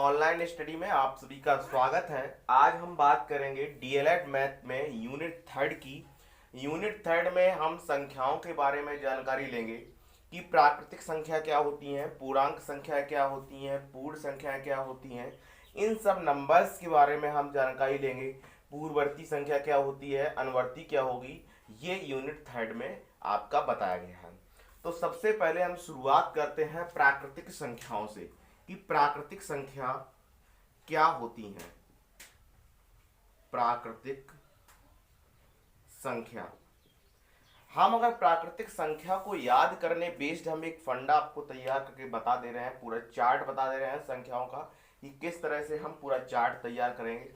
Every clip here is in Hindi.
ऑनलाइन स्टडी में आप सभी का स्वागत है। आज हम बात करेंगे डीएलएड मैथ में यूनिट थर्ड की। यूनिट थर्ड में हम संख्याओं के बारे में जानकारी लेंगे कि प्राकृतिक संख्या क्या होती हैं, पूर्णांक संख्या क्या होती हैं, पूर्ण संख्याएं क्या होती हैं। इन सब नंबर्स के बारे में हम जानकारी लेंगे। पूर्ववर्ती संख्या क्या होती है, अनुवर्ती क्या होगी, ये यूनिट थर्ड में आपका बताया गया है। तो सबसे पहले हम शुरुआत करते हैं प्राकृतिक संख्याओं से कि प्राकृतिक संख्या क्या होती हैं। प्राकृतिक संख्या, हम अगर प्राकृतिक संख्या को याद करने बेस्ड हम एक फंडा आपको तैयार करके बता दे रहे हैं, पूरा चार्ट बता दे रहे हैं संख्याओं का कि किस तरह से हम पूरा चार्ट तैयार करेंगे।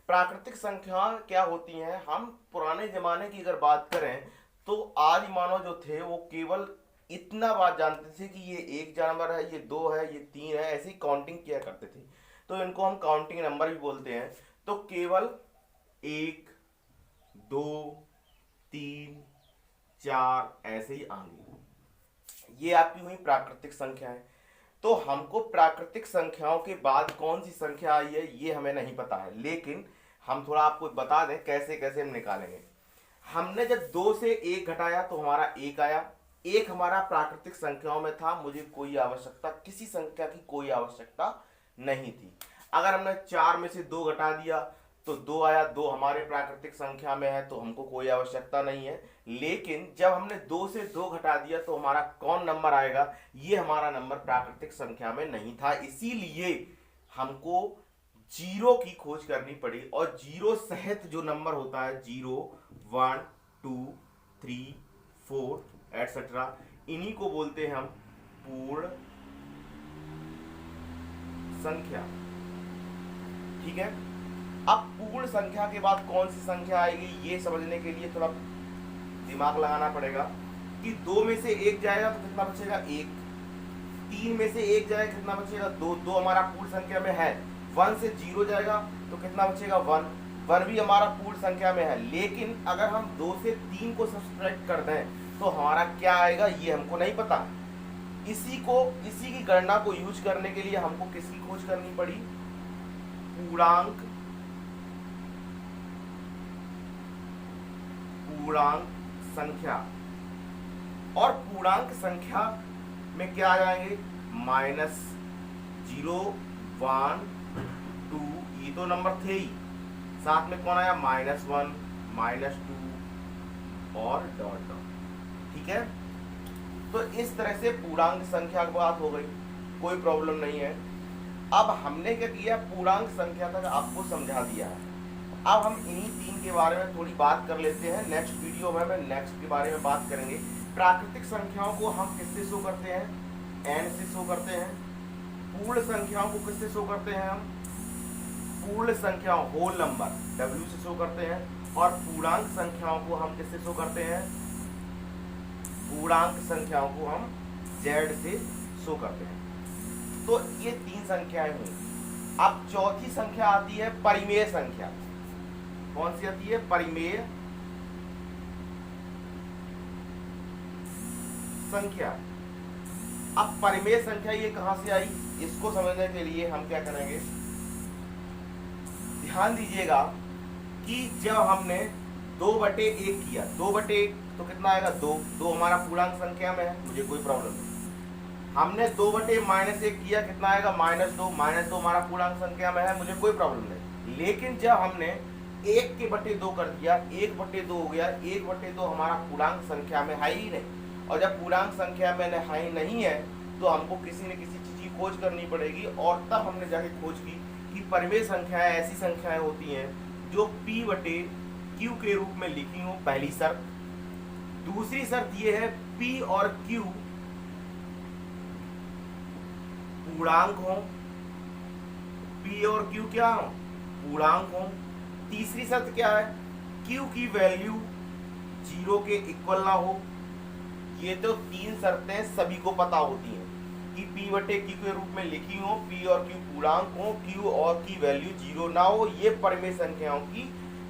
प्राकृतिक संख्या क्या होती हैं, हम पुराने जमाने की अगर बात करें तो आदि मानव जो थे वो केवल इतना बात जानते थे कि ये एक जानवर है, ये दो है, ये तीन है, ऐसी काउंटिंग किया करते थे। तो इनको हम काउंटिंग नंबर भी बोलते हैं। तो केवल एक, दो, तीन, चार ऐसे ही आएंगे, ये आपकी हुई प्राकृतिक संख्या है। तो हमको प्राकृतिक संख्याओं के बाद कौन सी संख्या आई है ये हमें नहीं पता है, लेकिन हम थोड़ा आपको बता दें कैसे कैसे हम निकालेंगे। हमने जब दो से एक घटाया तो हमारा एक आया। एक हमारा प्राकृतिक संख्याओं में था, मुझे कोई आवश्यकता, किसी संख्या की कोई आवश्यकता नहीं थी। अगर हमने चार में से दो घटा दिया तो दो आया, दो हमारे प्राकृतिक संख्या में है तो हमको कोई आवश्यकता नहीं है। लेकिन जब हमने दो से दो घटा दिया तो हमारा कौन नंबर आएगा, ये हमारा नंबर प्राकृतिक संख्या में नहीं था, इसीलिए हमको जीरो की खोज करनी पड़ी। और जीरो सहित जो नंबर होता है, zero, one, two, three, four etcetera, इन्हीं को बोलते हैं हम पूर्ण संख्या। ठीक है, अब पूर्ण संख्या के बाद कौन सी संख्या आएगी ये समझने के लिए थोड़ा दिमाग लगाना पड़ेगा कि दो में से एक जाएगा तो कितना बचेगा, एक। तीन में से एक जाएगा कितना बचेगा, दो। दो हमारा पूर्ण संख्या में है। वन से जीरो जाएगा तो कितना बचेगा, वन। वन भी हमारा पूर्ण संख्या में है, लेकिन अगर हम दो से तीन को सब्सट्रैक्ट कर दें तो हमारा क्या आएगा ये हमको नहीं पता। इसी की गणना को यूज करने के लिए हमको किसकी खोज करनी पड़ी, पूर्णांक संख्या। और पूर्णांक संख्या में क्या आ जाएंगे, माइनस, जीरो, वन, टू, ये तो नंबर थे ही, साथ में कौन आया, माइनस वन, माइनस टू और डॉट डॉट। ठीक है, तो इस तरह से पूर्णांक संख्या की बात हो गई, कोई प्रॉब्लम नहीं है। अब हमने क्या किया, पूर्णांक संख्या तक आपको समझा दिया है। अब हम इन्हीं तीन के बारे में थोड़ी बात कर लेते हैं। नेक्स्ट वीडियो में मैं नेक्स्ट के बारे में बात करेंगे। प्राकृतिक संख्याओं को हम किससे शो करते हैं, एन से शो करते हैं। पूर्ण संख्याओं को किससे शो करते हैं, हम पूर्ण संख्याओं, होल नंबर, डब्ल्यू से शो करते हैं। और पूर्णांक संख्याओं को हम किससे शो करते हैं, पूर्णांक संख्याओं को हम जेड से शो करते हैं। तो ये तीन संख्याएं हुई। अब चौथी संख्या आती है परिमेय संख्या। कौन सी आती है, परिमेय संख्या। अब परिमेय संख्या ये कहां से आई, इसको समझने के लिए हम क्या करेंगे, ध्यान दीजिएगा कि जब हमने 2/1 किया, 2/1 तो कितना आएगा, दो। दो हमारा पूर्णांक संख्या में है, मुझे कोई प्रॉब्लम नहीं। हमने 2/-1 किया, कितना आएगा, -2। -2 हमारा पूर्णांक संख्या में है, मुझे कोई प्रॉब्लम नहीं। लेकिन जब हमने 1/2 कर दिया, 1/2 हो गया, 1/2 हमारा पूर्णांक संख्या में है ही नहीं। और जब पूर्णांक संख्या में है ही नहीं है तो हमको किसी न किसी चीज की खोज करनी पड़ेगी। और तब हमने जाके खोज की कि परिमेय संख्याएं ऐसी संख्याएं होती हैं जो P/Q के रूप में लिखी हो, पहली शर्त। दूसरी शर्त यह है P और Q पूर्णांक हो, P और Q क्या हो, पूर्णांक हो। तीसरी शर्त क्या है, Q की वैल्यू 0 के इक्वल ना हो। ये तो तीन शर्तें सभी को पता होती हैं कि P/Q के रूप में लिखी हो, P और Q पूर्णांक हो, Q और की वैल्यू 0 ना हो। ये परिमेय संख्याओं की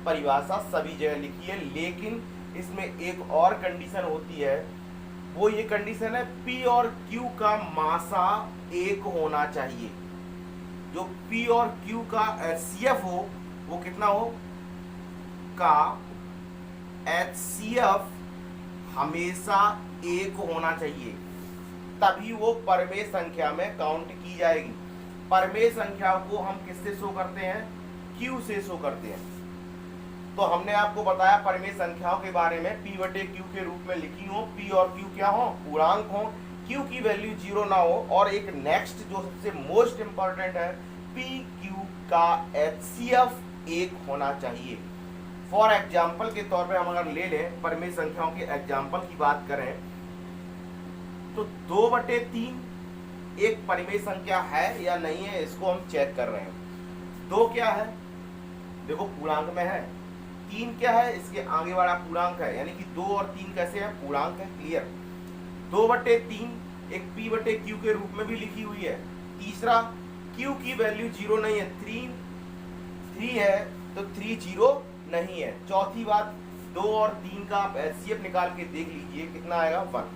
परिभाषा सभी जगह लिखी है। लेकिन इसमें एक और कंडीशन होती है, वो ये कंडीशन है P और Q का मासा 1 होना चाहिए। जो P और Q का HCF हो वो कितना हो, का HCF हमेशा 1 होना चाहिए, तभी वो परमेय संख्या में काउंट की जाएगी। परमेय संख्या को हम किससे शो करते हैं, Q से शो करते हैं। तो हमने आपको बताया परमेय संख्याओं के बारे में, P बटे Q के रूप में लिखी हो, P और Q क्या हो, पूर्णांक हो, Q की वैल्यू 0 ना हो, और एक नेक्स्ट जो सबसे मोस्ट इंपॉर्टेंट है, PQ का HCF 1 होना चाहिए। फॉर एग्जाम्पल के तौर पे हम अगर ले लें परमेय संख्याओं के एग्जाम्पल की बात करें तो 2/3 एक परमेय संख्या है या नहीं है, इसको हम चेक कर रहे हैं। 2 क्या है, देखो पूर्णांक में है। 3 क्या है, इसके आगे वाला पूर्णांक है, यानी कि 2 और 3 कैसे है, पूर्णांक है, क्लियर। 2/3 एक P बटे Q के रूप में भी लिखी हुई है। तीसरा, Q की वैल्यू 0 नहीं है, 3 है तो 3 0 नहीं है। चौथी बात, 2 और 3 का आप HCF निकाल के देख लीजिए कितना आएगा, 1।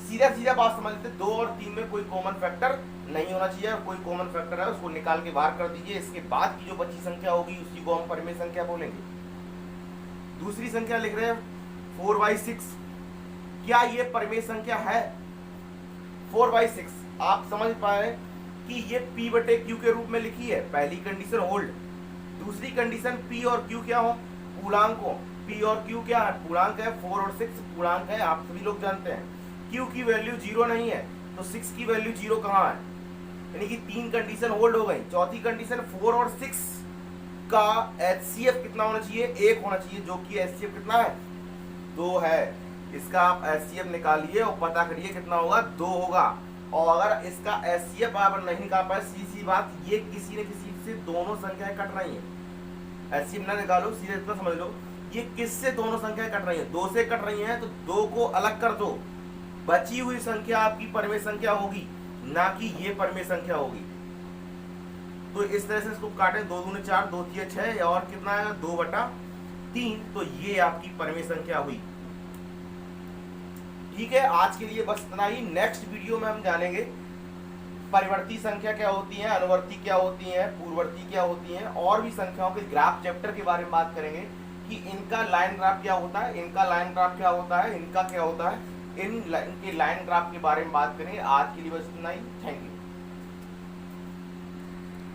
सीधा सीधा बात समझ लेते, 2 और 3 में कोई कॉमन फैक्टर नहीं होना चाहिए, कोई कॉमन फैक्टर है उसको निकाल के बाहर कर दीजिए। इसके बाद की जो बची संख्या होगी उसी को हम परमेय संख्या बोलेंगे। दूसरी संख्या लिख रहे हैं 4/6, क्या ये परमेय संख्या है, 4/6। आप समझ पाए कि ये P बटे Q के रूप में लिखी है, पहली कंडीशन होल्ड। दूसरी कंडीशन P और Q क्या हो, पूर्णांक हो। P और Q क्या है, पूर्णांक है, 4 और 6 पूर्णांक है, आप सभी लोग जानते हैं। Q की वैल्यू 0 नहीं है तो 6 की वैल्यू 0 कहाँ है, यानी कि 3 कंडीशन होल्ड हो गई। चौथी कंडीशन 4 और 6 का HCF कितना होना चाहिए, 1 होना चाहिए, जो कि HCF कितना है, 2 है। इसका आप HCF निकालिए और पता करिए कितना होगा, 2 होगा। और अगर इसका HCF आप नहीं निकाल पाए, सीधी बात, ये किसी न किसी से दोनों संख्याएं कट रही हैं। HCF ना निकालो, सीधे इतना समझ लो, ये किससे दोनों संख्याएं कट रही हैं, 2 से कट रही हैं, तो 2 को अलग कर दो, बची हुई संख्या आपकी परमेय संख्या होगी, ना कि ये परमेय संख्या होगी। तो इस तरह से इसको काटें, 2 दूनी 4, 2 3 6, और कितना आएगा, 2/3, तो ये आपकी परमेय संख्या हुई। ठीक है, आज के लिए बस इतना ही। नेक्स्ट वीडियो में हम जानेंगे परिवर्ती संख्या क्या होती है, अनुवर्ती क्या होती है, पूर्ववर्ती क्या होती है, और भी संख्याओं के ग्राफ चैप्टर के बारे में बात करेंगे कि इनका लाइन ग्राफ क्या होता है, इनका लाइन ग्राफ क्या होता है, इनका क्या होता है, इनके लाइन ग्राफ के बारे में बात करेंगे। आज के लिए बस इतना ही, थैंक यू।